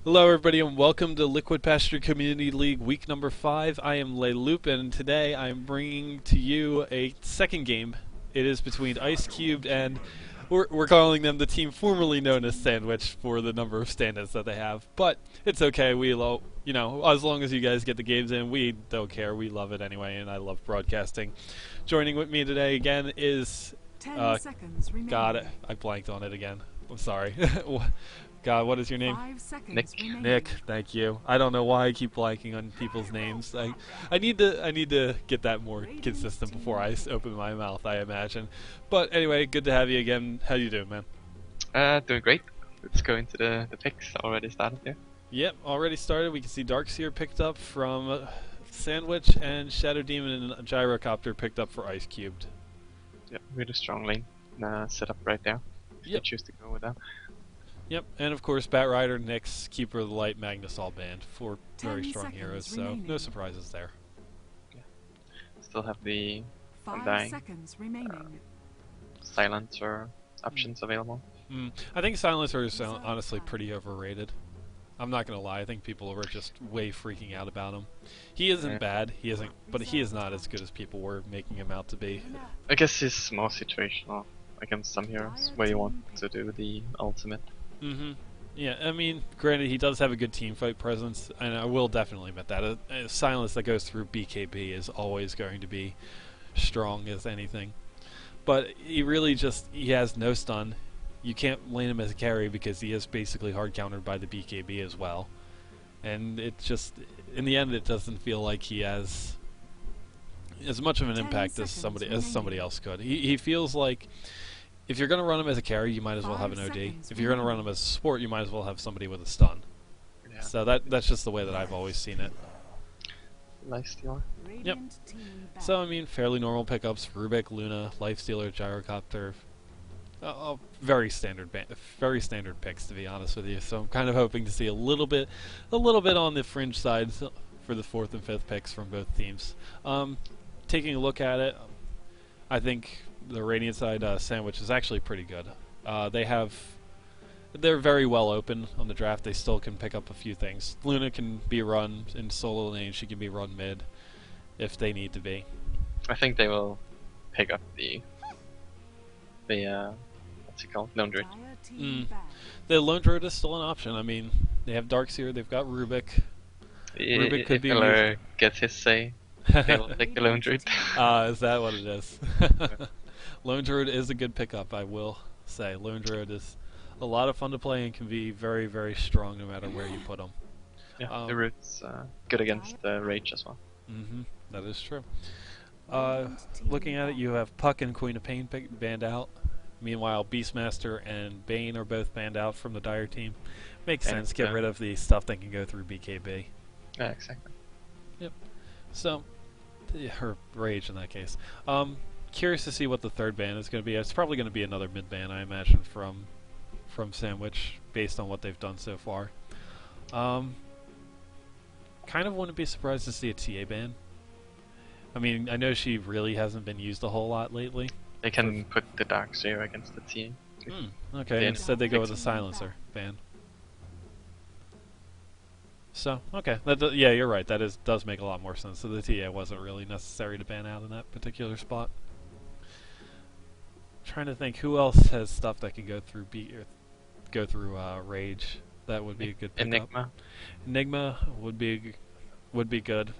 Hello, everybody, and welcome to Liquid Pasture Community League week number 5. I am Leloup, and today I am bringing to you a second game. It is between Ice Cubed and we're calling them the team formerly known as Sandwich for the number of stand-ins that they have. But it's okay. As long as you guys get the games in, we don't care. We love it anyway, and I love broadcasting. Joining with me today again is 10 seconds remaining. God, I blanked on it again. I'm sorry. God, what is your name? 5 seconds Nick. remaining. Nick, thank you. I don't know why I keep blanking on people's names. I need to get that more consistent before I open my mouth, I imagine. But anyway, good to have you again. How you doing, man? Doing great. Let's go into the picks. Already started here. Yep, already started. We can see Darkseer picked up from Sandwich, and Shadow Demon and Gyrocopter picked up for Ice Cubed. Yep, really strong lane set up right there. If you Yep. choose to go with that. Yep, and of course Batrider, Nyx, Keeper of the Light, Magnus all banned. 4 very 10 strong seconds heroes, so remaining. no surprises there. Still have the 5 Undying. seconds remaining. silencer options available. I think Silencer is honestly pretty overrated. I'm not gonna lie. I think people were just way freaking out about him. He isn't Yeah. bad. He isn't, but he is not as good as people were making him out to be. I guess it's more situational against some heroes where you want to do the ultimate. Yeah, I mean, granted, he does have a good team fight presence, and I will definitely admit that. A silence that goes through BKB is always going to be strong as anything. But he really he has no stun. You can't lane him as a carry because he is basically hard countered by the BKB as well. And it just, in the end, it doesn't feel like he has as much of an 10 impact as seconds somebody remaining. else could. He feels like if you're going to run him as a carry, you might as well have an 5 OD. seconds If you're going to run remaining. him as a support, you might as well have somebody with a stun. Yeah. So that's just the way that I've always seen it. Lifestealer. Radiant team back. So I mean, fairly normal pickups: Rubik, Luna, Lifestealer, Gyrocopter. Very standard picks, to be honest with you. So I'm kind of hoping to see a little bit on the fringe side for the 4th and 5th picks from both teams. Taking a look at it, I think the Radiant side Sandwich is actually pretty good. They're very well open on the draft. They still can pick up a few things. Luna can be run in solo lane. She can be run mid if they need to be. I think they will pick up the what's it called? Lone Druid. Dire team back. The Lone Druid is still an option. I mean, they have Darkseer, they've got Rubik. Rubik could If be Miller gets his say, they will take the Lone Druid. Is that what it is? Lone Druid is a good pickup, I will say. Lone Druid is a lot of fun to play and can be very, very strong no matter where you put him. Yeah, the root's good against the Rage as well. That is true. Radiant team Looking at it, back. you have Puck and Queen of Pain banned out. Meanwhile, Beastmaster and Bane are both banned out from the Dire team. Makes And, sense. Get rid of the stuff that can go through BKB. Yeah, exactly. So, or Rage in that case. Curious to see what the third ban is going to be. It's probably going to be another mid ban, I imagine, from Sandwich, based on what they've done so far. Kind of wouldn't be surprised to see a TA ban. I mean, I know she really hasn't been used a whole lot lately. They can put the Darkseer against the team. Okay, Yeah. instead they go with a silencer ban. So, okay, yeah, you're right. That does make a lot more sense. So the TA wasn't really necessary to ban out in that particular spot. Trying to think who else has stuff that can go through Rage. That would be a good pickup. Enigma. Enigma would be good.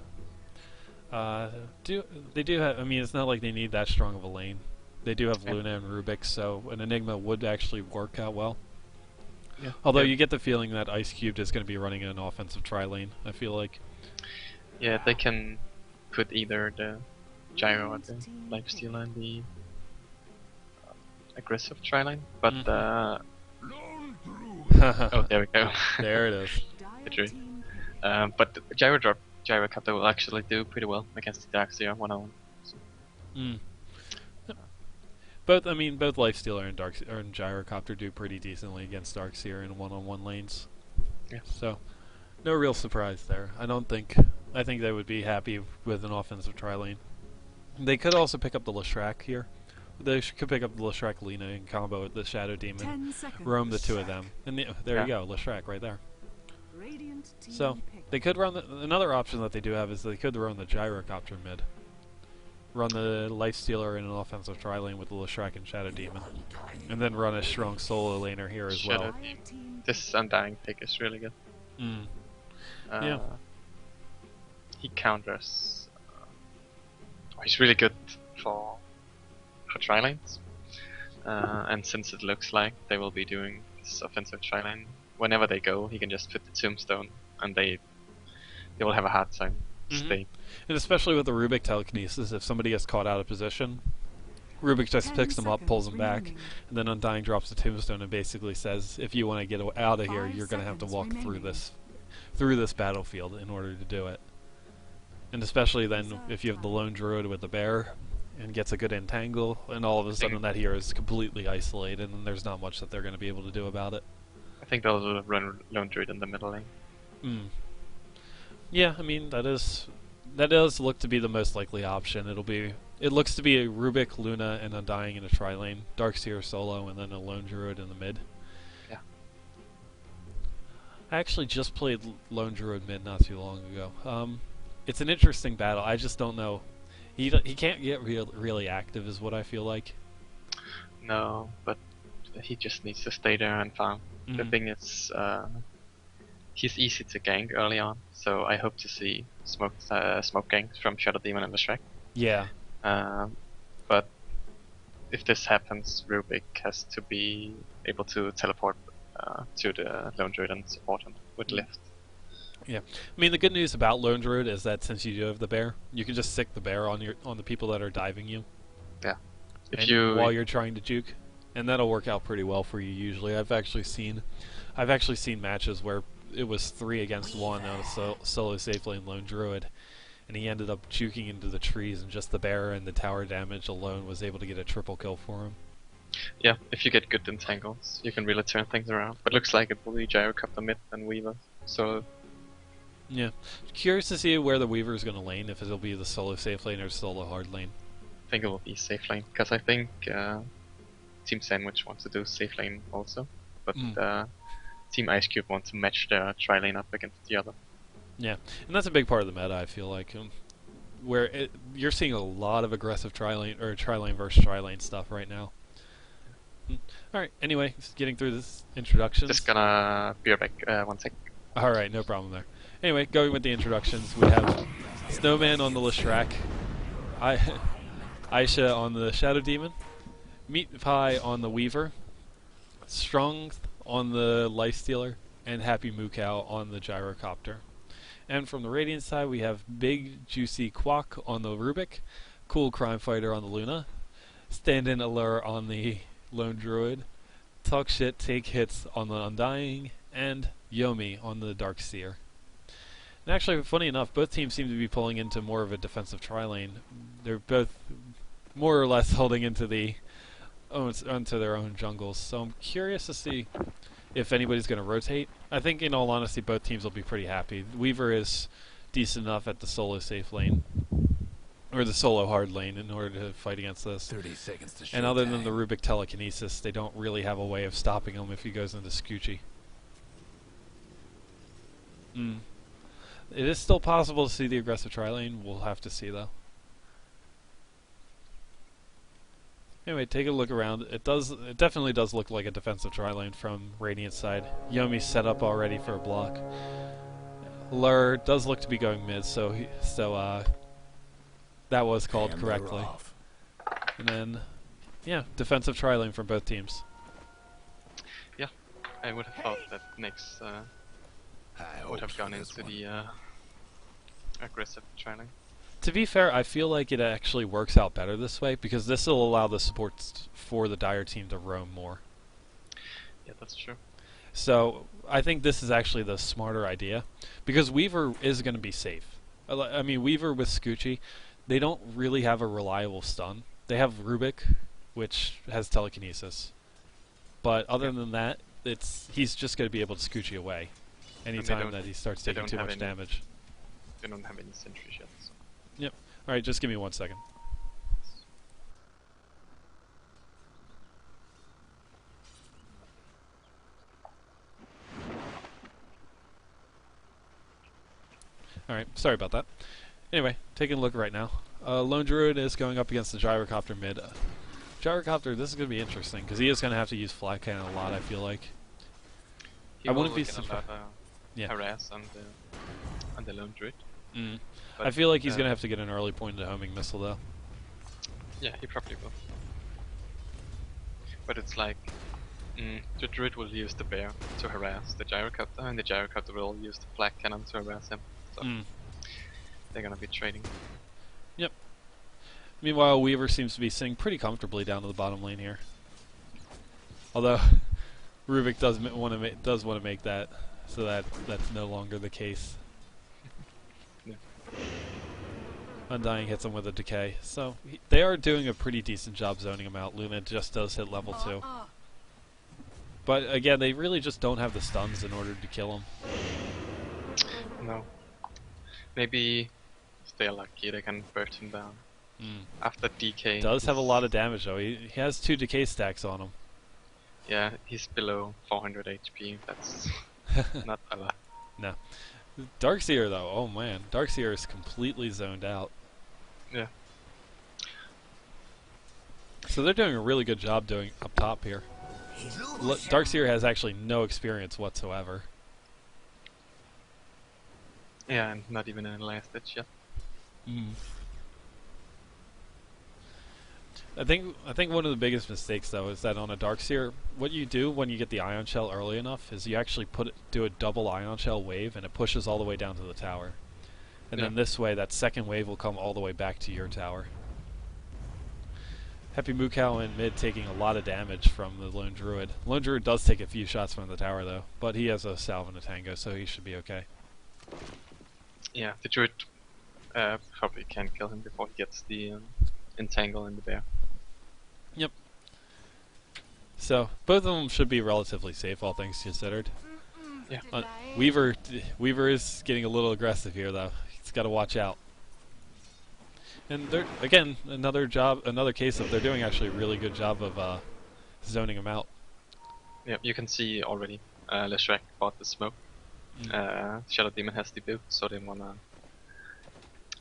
They do have? I mean, it's not like they need that strong of a lane. They do have Yeah. Luna and Rubik, so an Enigma would actually work out well. Yeah. Although yeah. you get the feeling that Ice Cubed is going to be running an offensive tri-lane, I feel like. Yeah, they can put either the Gyro or the Lifesteal and the aggressive tri-line, but oh, there we go. There it is. Dire True. team pick. But the Gyrocopter will actually do pretty well against the Darkseer one-on-one. Mm. Both Lifestealer and Gyrocopter do pretty decently against Darkseer in one-on-one lanes. Yeah. So, no real surprise there. I think they would be happy with an offensive tri-lane. They could also pick up the Leshrac here. They could pick up the Leshrac Lina in combo with the Shadow Demon. 10 seconds. Roam the two of them. And there Yeah. you go, Leshrac right there. So they could run another option that they do have is they could run the gyrocopter mid. Run the Lifestealer in an offensive tri-lane with the Leshrac and Shadow Demon. And then run a strong solo laner here as Shadow well. Demon. This Undying pick is really good. Mm. Uh, Yeah. He counters. He's really good for tri-lanes. And since it looks like they will be doing this offensive tri-lane, whenever they go, he can just put the Tombstone, and they will have a hard time staying. And especially with the Rubik telekinesis, if somebody gets caught out of position, Rubik just picks them up, pulls them back, and then Undying drops the Tombstone and basically says, if you want to get out of here, you're going to have to walk through this battlefield in order to do it. And especially then, if you have the lone druid with the bear, and gets a good entangle, and all of a sudden that hero is completely isolated, and there's not much that they're going to be able to do about it. I think they'll run lone druid in the middle lane. Yeah, I mean that does look to be the most likely option. It looks to be a Rubik, Luna, and Undying in a tri-lane, Darkseer solo, and then a lone druid in the mid. Yeah. I actually just played lone druid mid not too long ago. It's an interesting battle. I just don't know. He can't get really active, is what I feel like. No, but he just needs to stay there and farm. The thing is, he's easy to gank early on, so I hope to see smoke ganks from Shadow Demon and the Shrek. Yeah. But if this happens, Rubik has to be able to teleport to the lone druid and support him with lift. Yeah, I mean the good news about lone druid is that since you do have the bear, you can just sick the bear on the people that are diving you. Yeah. While you're trying to juke, and that'll work out pretty well for you usually. I've actually seen matches where it was 3 against 1 on a solo safe lane lone druid, and he ended up juking into the trees, and just the bear and the tower damage alone was able to get a triple kill for him. Yeah, if you get good entangles, you can really turn things around. But looks like it will be Gyrocopter mid and Weaver. So yeah, curious to see where the Weaver is going to lane, if it'll be the solo safe lane or solo hard lane. I think it will be safe lane, because I think Team Sandwich wants to do safe lane also, but Team Ice Cube wants to match their tri lane up against the other. Yeah, and that's a big part of the meta, I feel like, where you're seeing a lot of aggressive tri lane versus tri lane stuff right now. All right. Anyway, just getting through this introduction. Just gonna be right back. 1 sec. All right, no problem there. Anyway, going with the introductions, we have Snowman on the Leshrac, Aisha on the Shadow Demon, Meat Pie on the Weaver, Strong on the Lifestealer, and Happy Moo Cow on the Gyrocopter. And from the Radiant side, we have Big Juicy Quack on the Rubik, Cool Crime Fighter on the Luna, Stand-in Allure on the Lone Druid, Talk Shit Take Hits on the Undying, and Yomi on the Darkseer. And actually, funny enough, both teams seem to be pulling into more of a defensive tri-lane. They're both more or less holding into onto their own jungles. So I'm curious to see if anybody's going to rotate. I think, in all honesty, both teams will be pretty happy. Weaver is decent enough at the solo safe lane, or the solo hard lane, in order to fight against this. 30 seconds to shoot. And other than the Rubik telekinesis, they don't really have a way of stopping him if he goes into Scoochie. It is still possible to see the aggressive tri-lane. We'll have to see, though. Anyway, take a look around. It definitely does look like a defensive tri-lane from Radiant's side. Yomi's set up already for a block. Lur does look to be going mid, so that was called correctly. And then, yeah, defensive tri-lane from both teams. Yeah, I would have thought that Nyx would have gone into the aggressive tri-lane. To be fair, I feel like it actually works out better this way, because this will allow the supports for the Dire team to roam more. Yeah, that's true. So I think this is actually the smarter idea, because Weaver is going to be safe. I mean, Weaver with Scoochie, they don't really have a reliable stun. They have Rubik, which has telekinesis, but other than that, he's just going to be able to Scoochie away anytime that he starts taking too much damage. They don't have any sentries yet. So. Yep. All right, just give me 1 second. Alright, sorry about that. Anyway, taking a look right now. Lone Druid is going up against the Gyrocopter mid. Gyrocopter, this is going to be interesting, because he is going to have to use Flat Cannon a lot, I feel like. He I will wouldn't be get a lot surprised. Yeah. harass on the lone druid. Mm. But, I feel like he's going to have to get an early point into homing missile, though. Yeah, he probably will. But it's like the druid will use the bear to harass the gyrocopter, and the gyrocopter will use the flak cannon to harass him. So they're gonna be trading. Yep. Meanwhile, Weaver seems to be sitting pretty comfortably down to the bottom lane here. Although Rubik does want to make that so that that's no longer the case. Yeah. Undying hits him with a decay, so they are doing a pretty decent job zoning him out. Luna just does hit level 2. But again, they really just don't have the stuns in order to kill him. No. Maybe if they're lucky, they can burst him down. After DK. Does have a lot of damage though. He has 2 decay stacks on him. Yeah, he's below 400 HP. That's not a lot. No. Darkseer though, oh man. Darkseer is completely zoned out. Yeah. So they're doing a really good job doing up top here. Darkseer has actually no experience whatsoever. Yeah, and not even in last ditch yet. I think one of the biggest mistakes though is that on a Darkseer, what you do when you get the Ion Shell early enough is you actually do a double Ion Shell wave, and it pushes all the way down to the tower. And then this way, that second wave will come all the way back to your tower. Happy Mukau in mid taking a lot of damage from the Lone Druid. Lone Druid does take a few shots from the tower though, but he has a salve and a tango, so he should be okay. Yeah, the druid probably can kill him before he gets the entangle in the bear. Yep. So both of them should be relatively safe, all things considered. Yeah. Weaver is getting a little aggressive here though. He's got to watch out. And they're again another case of they're doing actually a really good job of zoning him out. Yeah, you can see already. Leshrek bought the smoke. Shadow Demon has the boot, so they wanna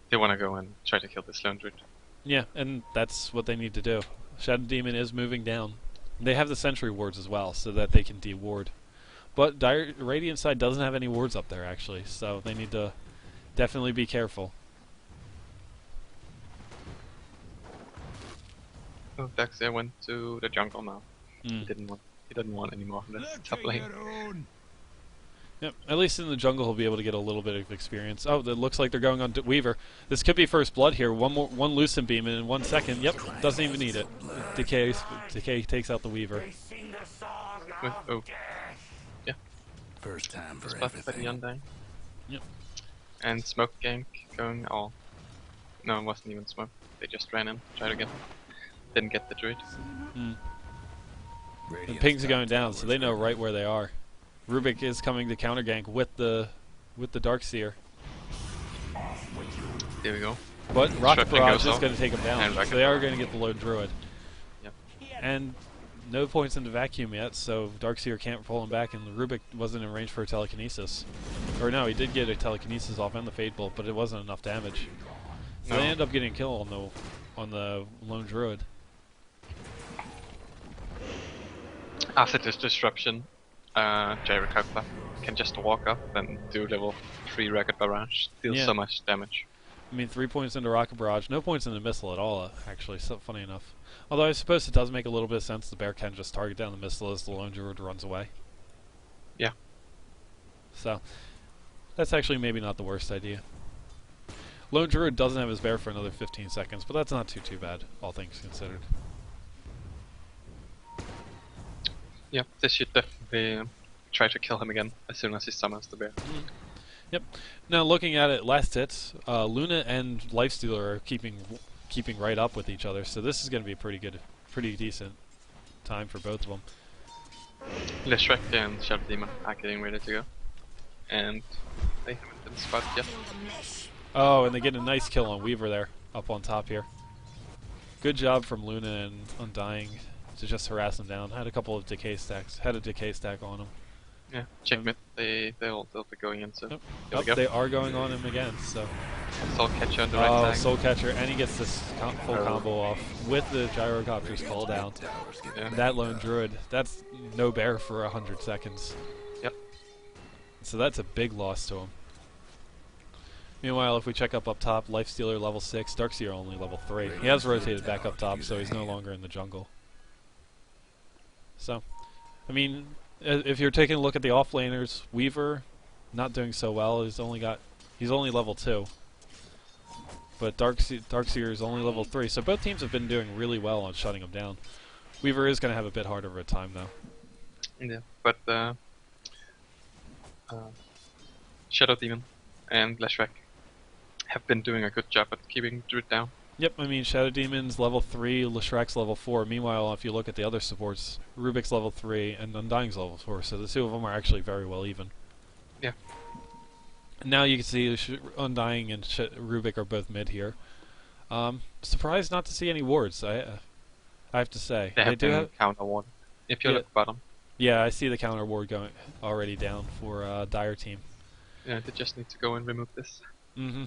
go and try to kill this lone druid. Yeah, and that's what they need to do. Shadow Demon is moving down. They have the sentry wards as well, so that they can de-ward. But Radiant side doesn't have any wards up there actually, so they need to definitely be careful. Oh, Daxia went to the jungle now. He didn't want any more of this top lane. Yep, at least in the jungle he'll be able to get a little bit of experience. Oh, it looks like they're going on Weaver. This could be first blood here. One Lucent Beam in 1 second. Yep, doesn't even need it. Decay takes out the Weaver. Oh. Yeah. First time for Spotted by the everything. Undying. Yep. And smoke gank going all. No, it wasn't even smoke. They just ran in, tried to get him. Didn't get the druid. The pings are going down, so they know right where they are. Rubik is coming to counter gank with the Darkseer. There we go. But Rocket Shrapnel Barrage goes is going to take him down, and so Rocket they are Barrage. going to get the Lone Druid. Yep. And no points into vacuum yet, so Darkseer can't pull him back, and Rubik wasn't in range for a telekinesis. Or no, he did get a telekinesis off and the Fade Bolt, but it wasn't enough damage. So No. they end up getting a kill on the Lone Druid. After this disruption, Gyrocopter can just walk up and do level 3 Rocket Barrage. Deals Yeah. so much damage. I mean, 3 points into Rocket Barrage, no points into Missile at all, actually, so funny enough. Although I suppose it does make a little bit of sense, the bear can just target down the Missile as the Lone Druid runs away. Yeah. So, that's actually maybe not the worst idea. Lone Druid doesn't have his bear for another 15 seconds, but that's not too bad, all things considered. Yeah, they should definitely try to kill him again as soon as he summons the bear. Yep. Now looking at it, last hits, Luna and Lifestealer are keeping right up with each other, so this is going to be pretty decent time for both of them. Leshrek and Shadow Demon are getting ready to go. And they haven't been spotted yet. Oh, and they get a nice kill on Weaver there, up on top here. Good job from Luna and Undying to just harass him down. Had a couple of decay stacks. Had a decay stack on him. Yeah, checkmate. They'll be going in soon. Yep. Here we Oh, go. they are going on him again. So. Soul catcher on the Oh, right side. Soul Catcher, and he gets this full Oh. combo off with the Gyrocopter's call down. Yeah. That lone druid, that's no bear for 100 seconds. Yep. So that's a big loss to him. Meanwhile, if we check up top, Lifestealer level 6, Darkseer only level 3. He has rotated back up top, so he's no longer in the jungle. So, I mean, if you're taking a look at the offlaners, Weaver, not doing so well. He's only level 2. But Darkseer is only level 3, so both teams have been doing really well on shutting him down. Weaver is going to have a bit harder of a time, though. Yeah, but Shadow Demon and Leshrac have been doing a good job at keeping Druid down. Yep, I mean, Shadow Demon's level 3, Leshrac's level 4. Meanwhile, if you look at the other supports, Rubik's level 3 and Undying's level 4, so the two of them are actually very well even. Yeah. Now you can see Undying and Rubik are both mid here. Surprised not to see any wards, I have to say. They have do been have, counter ward. If you Yeah. look bottom, yeah, I see the counter ward going already down for Dire Team. yeah, they just need to go and remove this. Mm-hmm.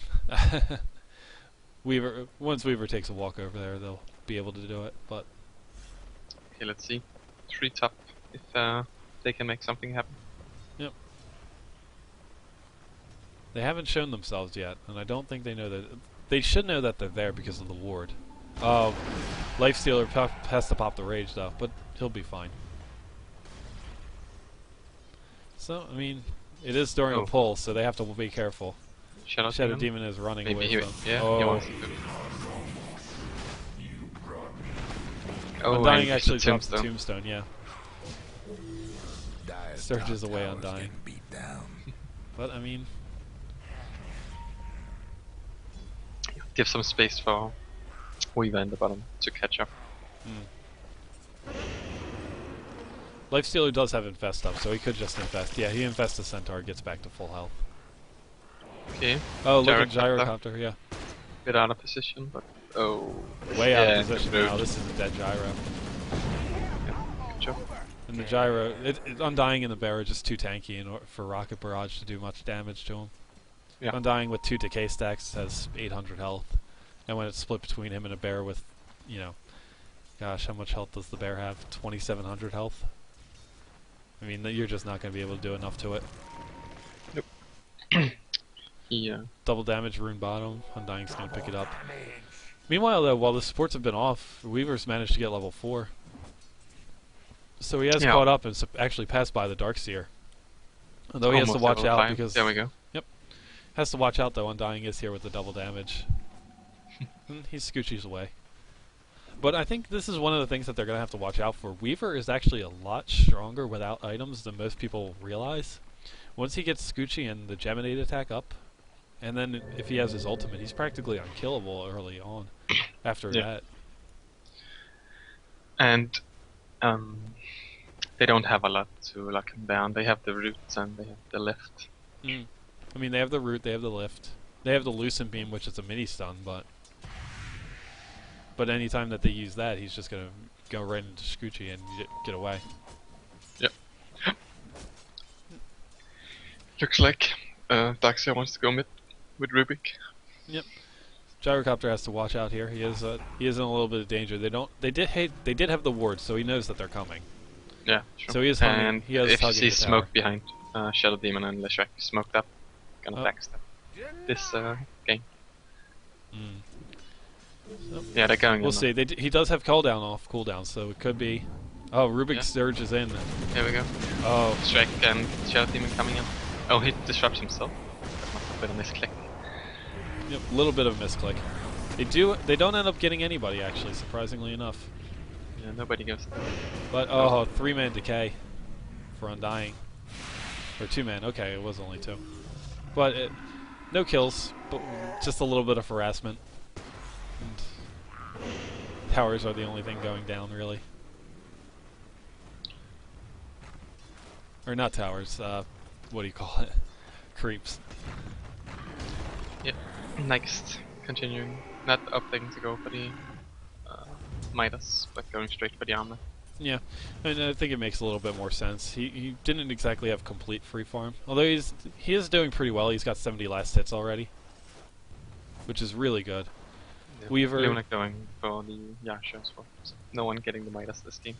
Once Weaver takes a walk over there, they'll be able to do it, but Okay, let's see. 3 top if they can make something happen. they haven't shown themselves yet, and I don't think they know that. They should know that they're there because of the ward. Lifestealer has to pop the rage though, but he'll be fine. So, I mean, it is during a pull, so they have to be careful. Shadow Demon is running Maybe away he, from. yeah, Oh. he wants to. Oh, Undying and actually it's a drops the tombstone. tombstone, yeah. Surges away Undying. But, I mean, Give some space for Weaver in the bottom to catch up. Lifestealer does have Infest up, so he could just Infest. Yeah, he Infests the Centaur, gets back to full health. Okay. Oh, look at Gyrocopter. Gyrocopter, yeah. Bit out of position, but Way out yeah, of position good now. move. This is a dead Gyro. Good job. And the Gyro, Undying and the Bear are just too tanky for Rocket Barrage to do much damage to him. Yeah. Undying with 2 decay stacks has 800 health. And when it's split between him and a Bear with, you know, gosh, how much health does the Bear have? 2,700 health? I mean, you're just not going to be able to do enough to it. He Double damage, Rune Bottom. Undying's going to pick it up. Meanwhile, though, while the supports have been off, Weaver's managed to get level 4. So he has caught up and actually passed by the Darkseer. Although he has to almost watch level out 5. because... There we go. Has to watch out, though. Undying is here with the double damage. He scoochies away. But I think this is one of the things that they're going to have to watch out for. Weaver is actually a lot stronger without items than most people realize. Once he gets Scoochie and the Geminate attack up, and then if he has his ultimate, he's practically unkillable early on after that. And they don't have a lot to lock him down. They have the roots and they have the lift. I mean, they have the root, they have the lift. They have the Lucent Beam, which is a mini stun, but anytime that they use that, he's just going to go right into Scoochie and get away. Yep. Looks like Darkseer wants to go mid with Rubik. Yep. Gyrocopter has to watch out here. He is in a little bit of danger. They did have the ward, so he knows that they're coming. Yeah, sure. So he is hugging. And He is if you hugging see the tower. smoke behind Shadow Demon and Leshrac smoked up, gonna backstab this game. So Yeah, they're going. we'll in see. He does have cooldown, so it could be. Oh, Rubik surges in. now. Here we go. Oh, Shrek and Shadow Demon coming in. Oh, he disrupts himself. That must have been a misclick. yep, little bit of misclick. They don't end up getting anybody actually, surprisingly enough. Yeah, nobody goes there. But 3-man decay for Undying, or 2-man. Okay, it was only 2. But no kills, but just a little bit of harassment. And towers are the only thing going down, really. Or not towers. What do you call it? Creeps. Yeah. Next, continuing. Not opting to go for the Midas, but going straight for the armor. Yeah, and I think it makes a little bit more sense. He didn't exactly have complete free farm, although he is doing pretty well. He's got 70 last hits already, which is really good. Yeah. Weaver. Luna going for the Yasha as well. So no one getting the Midas this game.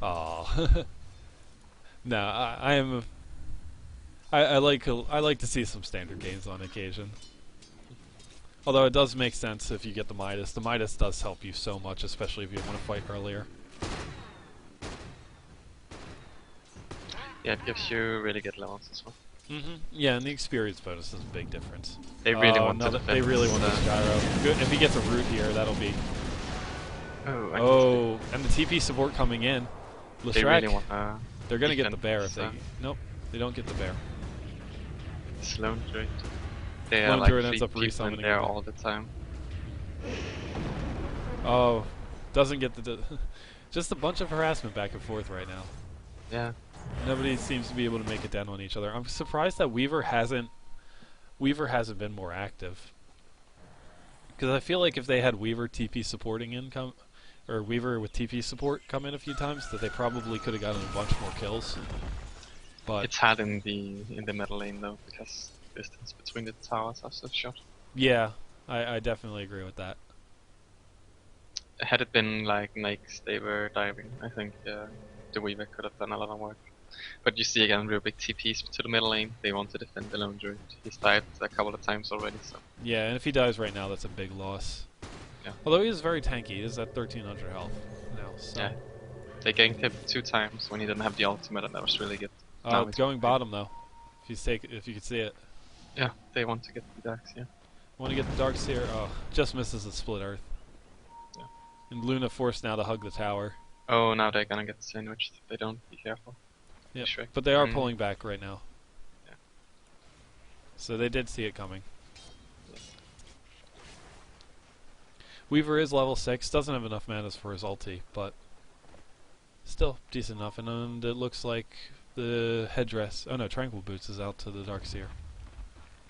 Aw. No, I am. I like to see some standard games on occasion. Although it does make sense if you get the Midas. The Midas does help you so much, especially if you want to fight earlier. Yeah, it gives you really good levels as well. Yeah, and the experience bonus is a big difference. They really want no, to they really want this gyro. Good. If he gets a root here, that'll be. Oh, Oh, and the TP support coming in. they Leshrac, really want they're gonna get the bear if defense, they. Nope, they don't get the bear. Sloan Druid. They are Sloan like Druid 3 ends up people in resummoning there him. all the time. Oh, doesn't get the. Just a bunch of harassment back and forth right now. Yeah. Nobody seems to be able to make it down on each other. I'm surprised that Weaver hasn't been more active. Because I feel like if they had Weaver TP supporting in or Weaver with TP support come in a few times, that they probably could have gotten a bunch more kills. But It's hard in the middle lane though, because the distance between the towers are so short. yeah, I definitely agree with that. Had it been like Nikes they were diving, I think the Weaver could have done a lot of work. But you see again real big TPs to the middle lane, they want to defend the lone druid. He's died a couple of times already, so Yeah, and if he dies right now, that's a big loss. yeah. Although he is very tanky, he is at 1300 health now. So. Yeah. They ganked him 2 times when he didn't have the ultimate and that was really good. Now It's he's going bottom though. If you could see it. Yeah, they want to get the Dax, yeah. Want to get the Dark Seer? Oh, just misses the split earth. Yeah. And Luna forced now to hug the tower. Oh, now they're gonna get sandwiched if they don't, be careful. Yeah, Shrek. but they are pulling back right now. Yeah. So they did see it coming. Weaver is level 6, doesn't have enough manas for his ulti, but still decent enough. And it looks like the headdress, oh no, Tranquil Boots is out to the Darkseer.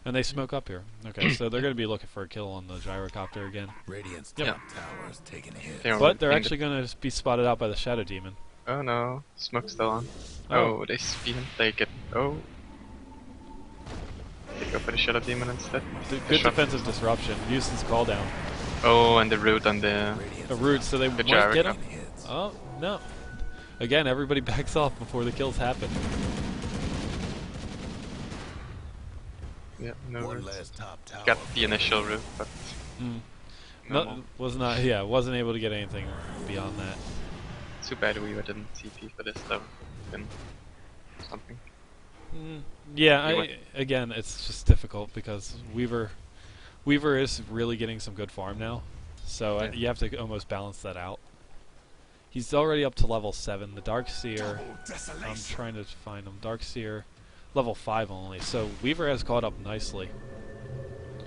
And they smoke up here. Okay, so they're going to be looking for a kill on the gyrocopter again. Radiant's Yep. top towers taking a hit. But they're actually going to be spotted out by the Shadow Demon. Oh no, smoke's still on. Oh. Oh, they speed him. They get. Oh. They go for the Shadow Demon instead. Good defensive disruption. Houston's call down. Oh, and the root on the. A root, so they The might get him. gyrocopter. Hits. Oh, no. Again, everybody backs off before the kills happen. Yeah, no One roots. last top tower. Got the initial root, but. Mm. No more. Wasn't able to get anything beyond that. Too bad we didn't TP for this though. Been something. Yeah, You went- again, it's just difficult because Weaver is really getting some good farm now, so Yeah. you have to almost balance that out. He's already up to level 7. The Darkseer, I'm trying to find him. Darkseer, level 5 only. So Weaver has caught up nicely.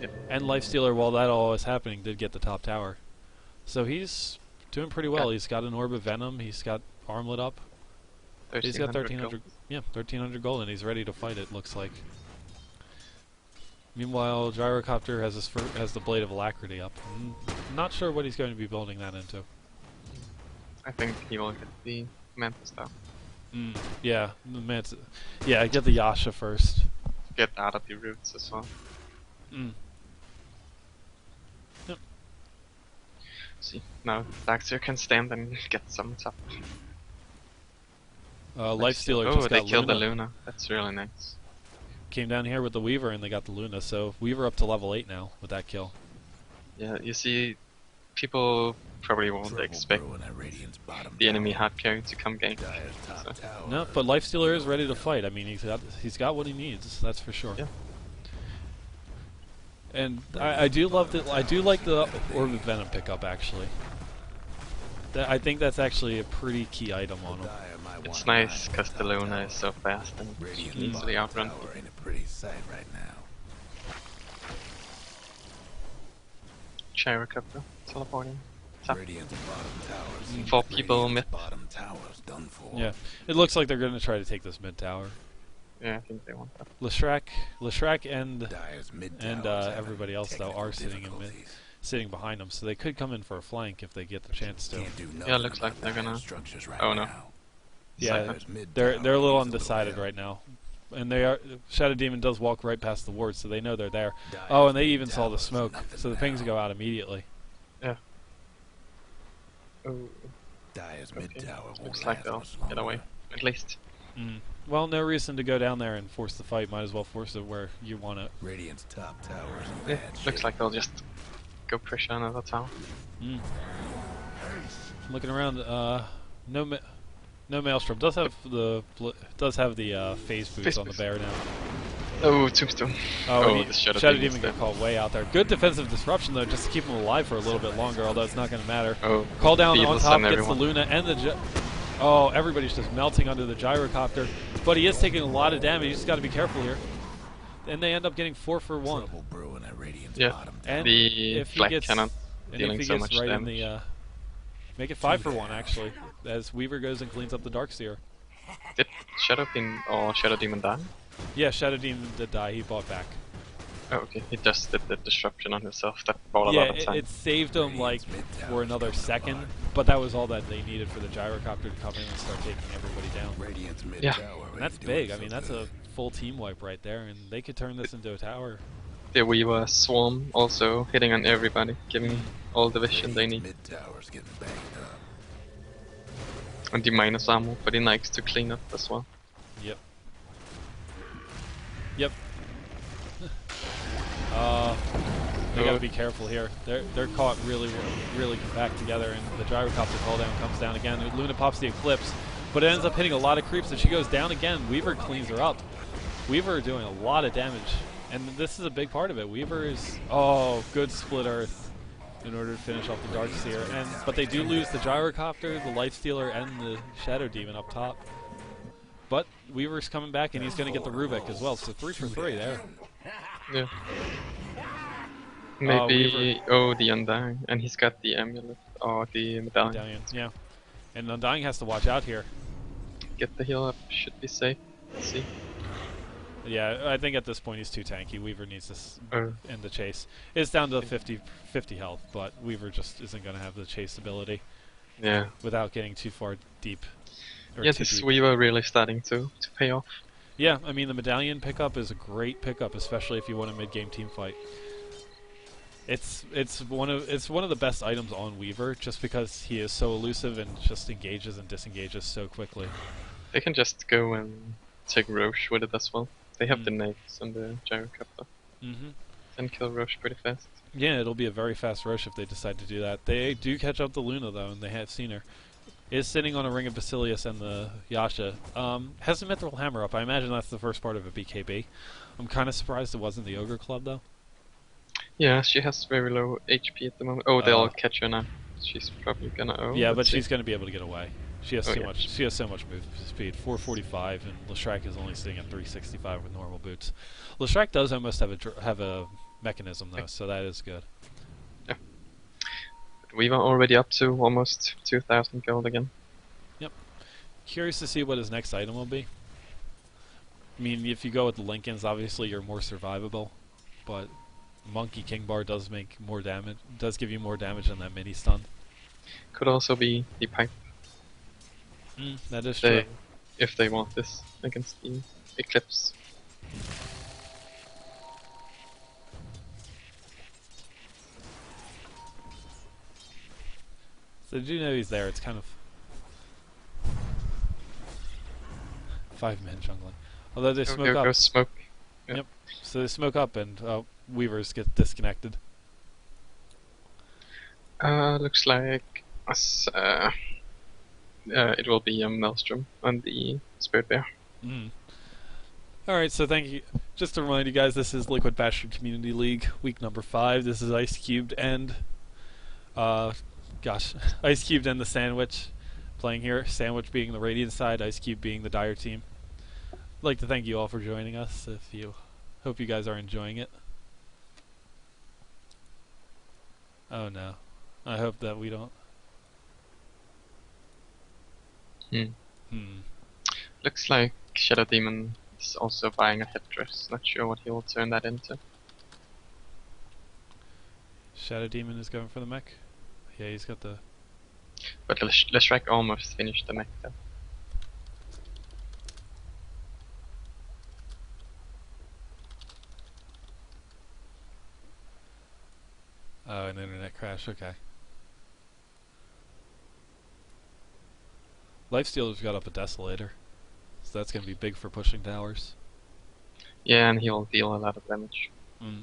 Yep. And Lifestealer, while that all was happening, did get the top tower. So he's doing pretty well. Yeah. He's got an Orb of Venom. He's got Armlet up. He's got 1300. gold. Yeah, 1300 gold, and he's ready to fight. It looks like. Meanwhile, Gyrocopter has the Blade of Alacrity up. Not sure what he's going to be building that into. I think he will get the Mantis though. Yeah, yeah. Get the Yasha first. Get out of the roots as well. Yep. See, now Daxir can stand and get some top. Lifestealer Oh, just they got killed Luna. the Luna. That's really nice. Came down here with the Weaver and they got the Luna. So Weaver up to level 8 now with that kill. Yeah, you see, people probably won't Trouble expect brewing at Radiant's bottom the enemy tower. hard carry to come gank. Dire's top So- tower. No, but Lifestealer is ready to fight. I mean, he's got what he needs. That's for sure. Yeah. And I do like the Orb of Venom pickup actually. I think that's actually a pretty key item on him. Dire might It's wanna nice mine because that the top Luna tower. is so fast and Radiant's can easily bottom outrun tower people. ain't a pretty sight right now. Gyrocopter teleporting. Top. Radiant's bottom towers. 4 people mid. Bottom towers done for. Yeah, it looks like they're going to try to take this mid tower. Yeah, I think they want that. Leshrac and Dire's mid and towers everybody else though having are sitting in mid. difficulties. sitting behind them, so they could come in for a flank if they get the chance to. Can't do nothing Yeah, looks about like they're dire gonna- structures right oh, no. now. Yeah, Dire's mid they're tower a little needs undecided help. right now, and they are. Shadow Demon does walk right past the ward, so they know they're there. Dire's Oh, and they mid even saw the tower's smoke, nothing so the pings now. go out immediately. Oh, Dire's mid okay. tower won't Looks like last they'll much get away, longer. at least. Mm. Well, no reason to go down there and force the fight. Might as well force it where you want it. Radiant's top tower is in Yeah, bad shape. looks like they'll just go pressure another tower. Mm. Looking around, no Maelstrom does have the phase boots Phase on the boots. bear now. Oh, Tombstone. Oh, the Shadow Shadow Demon Demon's got dead. called way out there. Good defensive disruption though, just to keep him alive for a little bit longer. Although it's not going to matter. Oh, Call down on Beatles top and gets everyone. the Luna and the. Oh, everybody's just melting under the gyrocopter, but he is taking a lot of damage. He's just got to be careful here. And they end up getting 4 for 1. Trouble brewing at Radiant's Yeah. bottom tower. And The if he flak gets cannon and if dealing he so gets much right damage. in the make it 5 for 1 actually, as Weaver goes and cleans up the Darkseer. Did Shadow Demon die? Yeah, Shadow Demon did die. He bought back. Oh, okay. He just did the disruption on himself. That bought a Yeah, lot of time. it saved them like Radiant's mid for tower's another coming second, apart. but that was all that they needed for the gyrocopter to come in and start taking everybody down. Radiant's mid Yeah. tower And that's ain't doing big. I so mean, that's good. a full team wipe right there, and they could turn this into a tower. The Weaver Swarm also hitting on everybody, giving all the vision they Radiant's need. mid tower's getting banged up. And the minus armor for the Nikes to clean up as well. Yep. Yep. They gotta be careful here. They're caught really compact together, and the gyrocopter call down comes down again. Luna pops the Eclipse, but it ends up hitting a lot of creeps, and she goes down again. Weaver cleans her up. Weaver doing a lot of damage, and this is a big part of it. Weaver is good split Earth in order to finish off the Darkseer, but they do lose the gyrocopter, the Lifestealer, and the Shadow Demon up top. But Weaver's coming back, and he's going to get the Rubik as well. So 3 for 3 there. Yeah. Maybe Weaver. the Undying, and he's got the amulet or the medallion. Medallion, yeah. And Undying has to watch out here. Get the heal up, should be safe. Let's see. Yeah, I think at this point he's too tanky. Weaver needs to Oh, end the chase. It's down to 50 health, but Weaver just isn't going to have the chase ability yeah. without getting too far deep. Or Yeah, too this deep. Weaver really starting to pay off. Yeah, I mean the Medallion pickup is a great pickup, especially if you want a mid-game team fight. It's one of the best items on Weaver, just because he is so elusive and just engages and disengages so quickly. They can just go and take Roche with it as well. They have the Mm. Nakes and the Gyrocopter. Mm-hmm. And kill Roche pretty fast. Yeah, it'll be a very fast rush if they decide to do that. They do catch up to Luna though, and they have seen her. Is sitting on a Ring of Basilius and the Yasha. Has the Mithril Hammer up. I imagine that's the first part of a BKB. I'm kind of surprised it wasn't the Ogre Club though. Yeah, she has very low HP at the moment. Oh, they'll Uh, catch her now. She's probably gonna Yeah, but let's see. she's going to be able to get away. She has Oh, too yeah. much. She has so much move speed. 445, and Leshrac is only sitting at 365 with normal boots. Leshrac does almost have a mechanism though, so that is good. We were already up to almost 2,000 gold again. Curious to see what his next item will be. I mean, if you go with the Lincolns, obviously you're more survivable, but Monkey King Bar does make more damage. Does give you more damage than that mini stun. Could also be the pipe That is true. if they want this against the Eclipse. So they do know he's there. It's kind of 5-man jungling. Although they smoke Go up. smoke. Yeah. Yep. So they smoke up and Weavers get disconnected. Looks like it will be a Maelstrom on the Spirit Bear. Alright, so thank you. Just to remind you guys, this is Liquid Bastard Community League, week number 5. This is Ice Cubed and Ice Cubed and the Sandwich playing here. Sandwich being the Radiant side, Ice Cube being the Dire team. I'd like to thank you all for joining us. Hope you guys are enjoying it. Oh no. I hope that we don't. Looks like Shadow Demon is also buying a headdress. Not sure what he will turn that into. Shadow Demon is going for the mech. Yeah, he's got the... But Leshrac almost finished the mech though. Oh, an internet crash, okay. Lifestealer's got up a Desolator. So that's going to be big for pushing towers. Yeah, and he'll deal a lot of damage. Mm.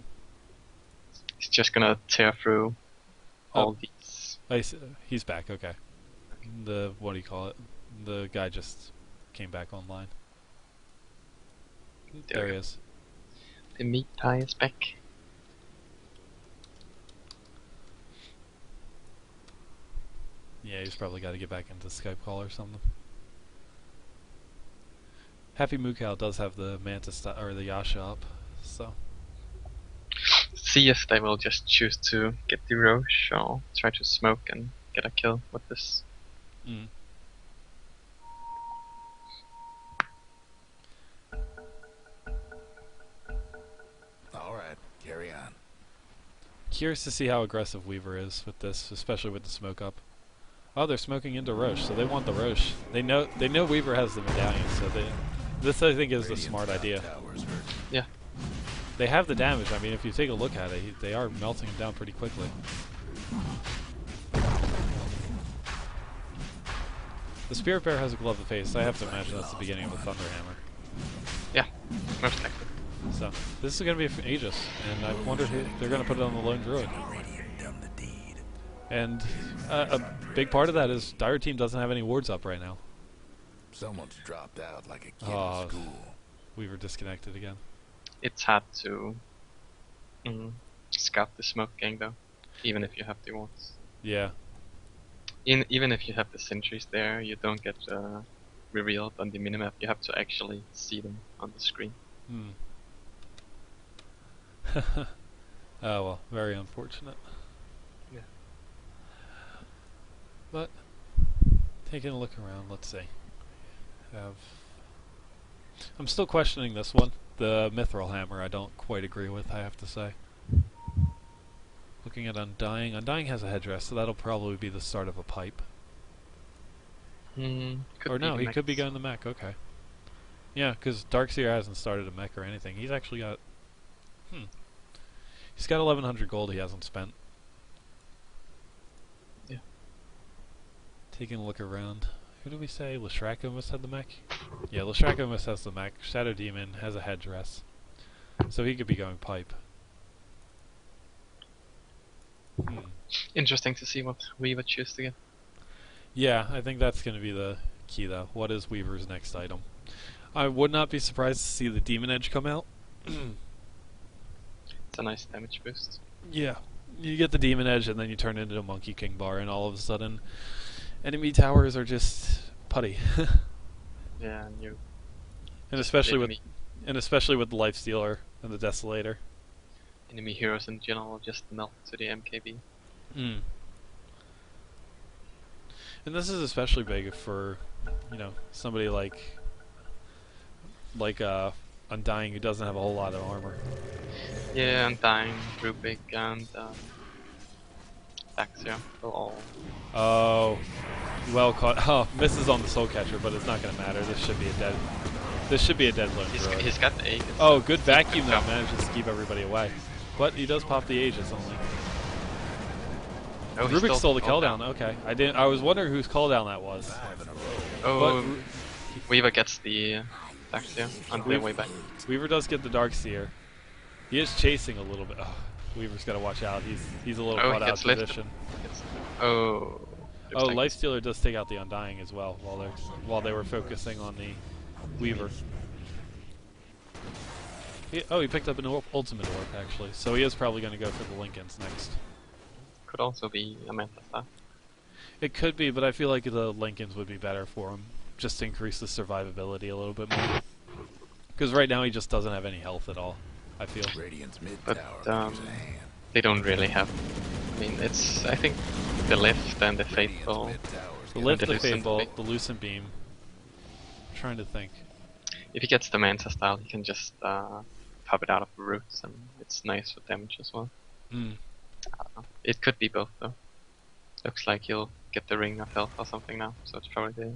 He's just gonna tear through all these. He's back, okay. The, what do you call it? The guy just came back online. There he is. The meat pie is back. Yeah, he's probably got to get back into Skype call or something. Happy Mukau does have the Mantis or the Yasha up, so See if they will just choose to get the Roche or try to smoke and get a kill with this. mm. Alright, carry on. Curious to see how aggressive Weaver is with this, especially with the smoke up. Oh, they're smoking into Roche, so they want the Roche. They know Weaver has the medallion, so this I think is the smart idea. Yeah. They have the damage. I mean, if you take a look at it, they are melting him down pretty quickly. The Spirit Bear has a glove of face. I have to imagine that's the beginning of a Thunderhammer. Yeah, most likely. So this is going to be for Aegis, and I wonder who they're going to put it on the Lone Druid. And a big part of that is Dire Team doesn't have any wards up right now. Someone's dropped out like a kid Oh. in school. We were disconnected again. It's hard to scout the smoke gang though, even if you have the wards. Yeah. Even if you have the sentries there, you don't get revealed on the minimap. You have to actually see them on the screen. Hmm. Oh well, very unfortunate. Yeah. But taking a look around, let's see. I'm still questioning this one. The Mithril Hammer I don't quite agree with, I have to say. Looking at Undying. Undying has a headdress, so that'll probably be the start of a pipe. Or no, he could be going the mech, okay. Yeah, because Darkseer hasn't started a mech or anything. He's actually got... He's got 1100 gold he hasn't spent. Yeah. Taking a look around. Who do we say? Leshracomus had the mech? Yeah, Leshracomus has the mech. Shadow Demon has a headdress. So he could be going pipe. Interesting to see what we would choose to get. Yeah, I think that's going to be the key though. What is Weaver's next item? I would not be surprised to see the Demon Edge come out. It's a nice damage boost. Yeah. You get the Demon Edge and then you turn into a Monkey King bar and all of a sudden enemy towers are just putty. Yeah, and you. And especially with enemy, the Lifestealer and the Desolator. enemy heroes in general just melt to the MKB. And this is especially big for, somebody like Undying who doesn't have a whole lot of armor. Yeah, Undying, Rubik, and Daxia will all. Oh, well caught. Oh, misses on the Soul Catcher, but it's not going to matter. This should be a dead. This should be a dead Lone Druid. He's got the Aegis. Oh, good vacuum though. Manages to keep everybody away, but he does pop the Aegis only. Oh, Rubik stole the call down. Okay, I didn't. I was wondering whose call down that was. Oh, Weaver gets the Daxia on the way back. Weaver does get the Darkseer. He is chasing a little bit. Oh, Weaver's got to watch out. He's a little caught out of position. Oh. Oh, Lifestealer does take out the Undying as well while they were focusing on the Weaver. He picked up an ultimate orb actually, so he is probably going to go for the Lincolns next. Could also be a Manta Staff. It could be, but I feel like the Lincolns would be better for him, just to increase the survivability a little bit more. Because right now he just doesn't have any health at all, I feel. But they don't really have. I mean, it's I think the lift and the faithful. The lift, the Lucent faithful, Beam. the lucent beam. I'm trying to think. If he gets the Manta style, he can just pop it out of the roots, and it's nice with damage as well. I don't know. It could be both though. Looks like you'll get the ring of health or something now, so it's probably the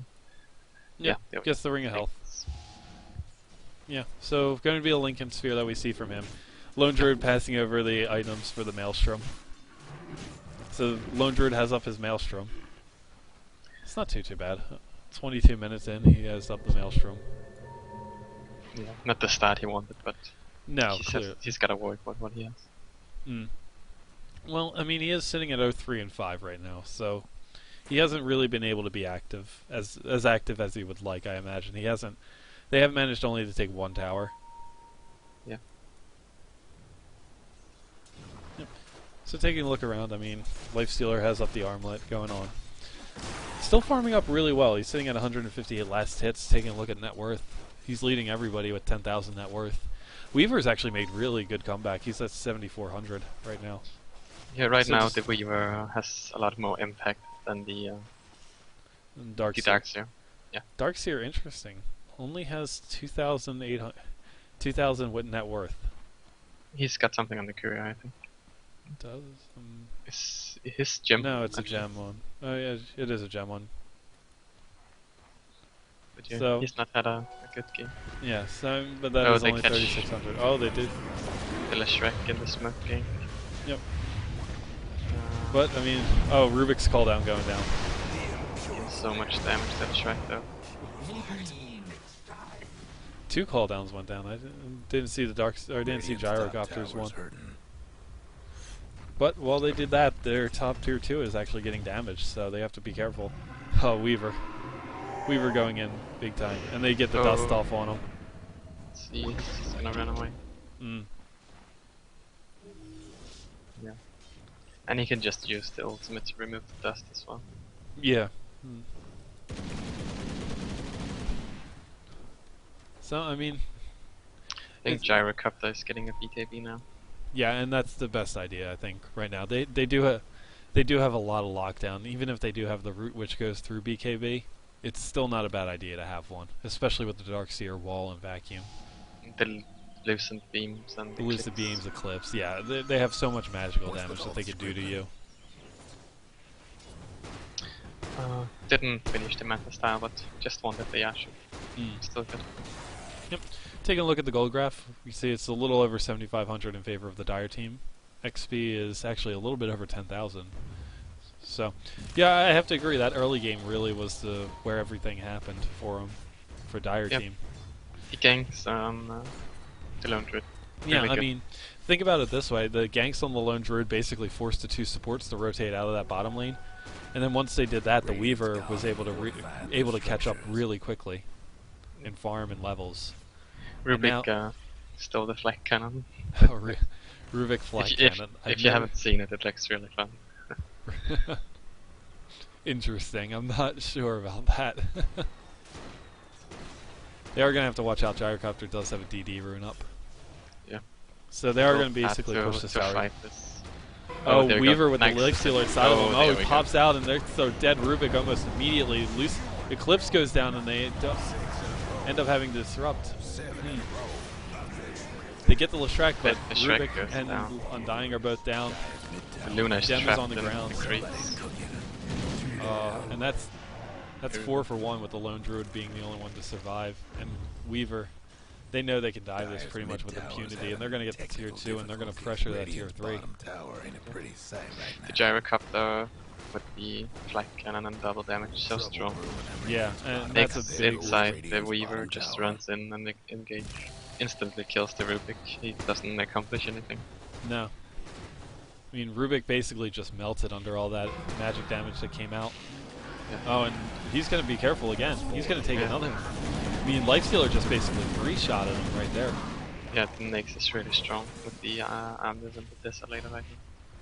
Yeah, the gets the ring of health. things. Yeah, so going to be a Lincoln Sphere that we see from him. Lone Druid passing over the items for the Maelstrom. So Lone Druid has up his Maelstrom. It's not too bad. 22 minutes in, he has up the Maelstrom. Yeah, not the start he wanted, but No, clear. he's got to work with what he has. Mm. Well, I mean, he is sitting at 0-3 and 5 right now, so he hasn't really been able to be active, as active as he would like, I imagine. He hasn't. They have managed only to take one tower. Yeah. Yep. So taking a look around, I mean, Lifestealer has up the armlet going on. Still farming up really well. He's sitting at 158 last hits, taking a look at net worth. He's leading everybody with 10,000 net worth. Weaver's actually made really good comeback. He's at 7,400 right now. Yeah, right So now just- the Weaver has a lot more impact than the And Darkseer. Darkseer. Darkseer, interesting. Only has 2,000 with net worth. He's got something on the courier, I think. Does Is his gem? no, it's a actually. gem one. Oh yeah, it is a gem one. But yeah, So- he's not had a good game. Yeah, so but that Oh, is they only catch- 3,600. Oh, they did. The Shrek in the smoke game. Yep. Uh, But I mean, oh, Rubik's call down going down. so much damage to the Shrek though. 2 call downs went down. I didn't see the didn't see Gyrocopters one. But while they did that, their top tier 2 is actually getting damaged, so they have to be careful. Oh, Weaver going in big time, and they get the dust Oh. off on him. Let's see, he's gonna run away. Mm. Yeah. And he can just use the ultimate to remove the dust as well. Yeah. Mm. So I mean, I think It's- Gyrocopter is getting a BKB now. yeah, and that's the best idea I think right now. They do have a lot of lockdown. Even if they do have the route which goes through BKB, it's still not a bad idea to have one, especially with the Darkseer wall and vacuum. The lucent beams and The lucid eclipse. beams, eclipse. Yeah, they have so much magical damage that they could do to you. Didn't finish the meta style, but just wanted the Yashu. Mm. Still good. Taking a look at the gold graph, you see it's a little over 7,500 in favor of the Dire team. XP is actually a little bit over 10,000. So, yeah, I have to agree that early game really was where everything happened for him, for Dire Yep. team. He ganks on the Lone Druid. Yeah, Really I good. mean, think about it this way: the ganks on the Lone Druid basically forced the 2 supports to rotate out of that bottom lane, and then once they did that, the Weaver was able to catch up really quickly in farm and levels. And Rubik stole the flak cannon. Rubik flag if cannon. if you haven't seen it, it looks really fun. Interesting. I'm not sure about that. They are going to have to watch out. Gyrocopter does have a DD rune up. Yeah. So they are They'll going to basically have push this to tower. fight this. Oh, there we Weaver go. with Nice. the Life Stealer inside of him. there Oh, we he go. pops out and they're so dead. Rubik almost immediately. Loose Eclipse goes down and they end up having to disrupt. They get the Leshrac, but The Shrek Rubik goes and down. Undying are both down. Luna is Gem is trapped on the in ground. the creeps. And that's 4 for 1 with the Lone Druid being the only one to survive. And Weaver, they know they can dive this pretty much with impunity, and they're going to get the tier 2, and they're going to pressure that tier 3. The Gyrocopter with the flak cannon and double damage, so strong. Yeah, and that's Takes a big... inside, the Weaver just runs in and engage. Instantly kills the Rubik. He doesn't accomplish anything. No. I mean, Rubik basically just melted under all that magic damage that came out. Yeah. Oh, and he's going to be careful again. He's going to take Yeah. another... I mean, Lifestealer just basically 3-shotted him right there. Yeah, the Nyx is really strong with the Amnes and the Desolator right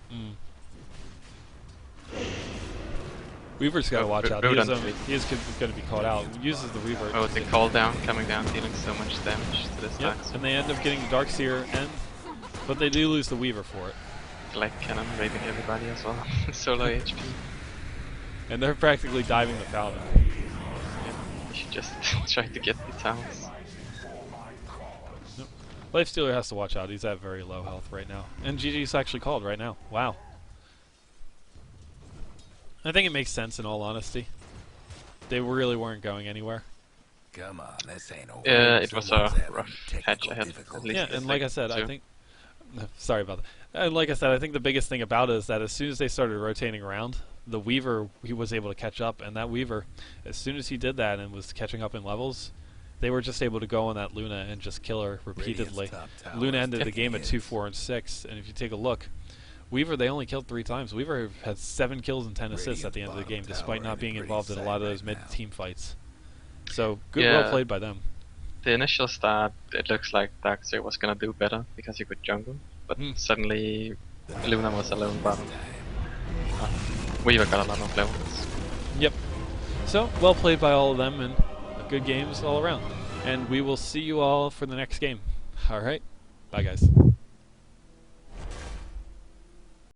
here. Weaver's got to Oh, watch out. Rodent. He is going to be caught out. Uses the Reaver. Oh, the call down coming down, dealing so much damage to this Yep, Darkseer. and they end up getting the Darkseer, but they do lose the Weaver for it. Flak cannon raping everybody as well. Solo HP. And they're practically diving the Falcon. Yeah, you should just try to get the towers. Lifestealer has to watch out. He's at very low health right now. And GG's actually called right now. Wow. I think it makes sense in all honesty. They really weren't going anywhere. Come on, this ain't over. It was a Someone's having rough technical hedge ahead. At difficulties. least Yeah, and like I said, I think... Sorry about that. And like I said, I think the biggest thing about it is that as soon as they started rotating around, the Weaver, he was able to catch up, and that Weaver, as soon as he did that and was catching up in levels, they were just able to go on that Luna and just kill her repeatedly. Radiant's top tower Luna is ended the game at hits. 2, 4, and 6, and if you take a look, Weaver, they only killed 3 times. Weaver had 7 kills and 10 assists at the end of the game, Radiant's despite bottom not being tower involved in a in lot of pretty those sad right mid-team fights. So, good, Yeah. well played by them. the initial start, it looks like Darkseid was gonna do better because he could jungle, but suddenly Luna was alone bottom. Weaver got a lot of levels. Yep. So, well played by all of them, and good games all around. And we will see you all for the next game. Alright? Bye, guys.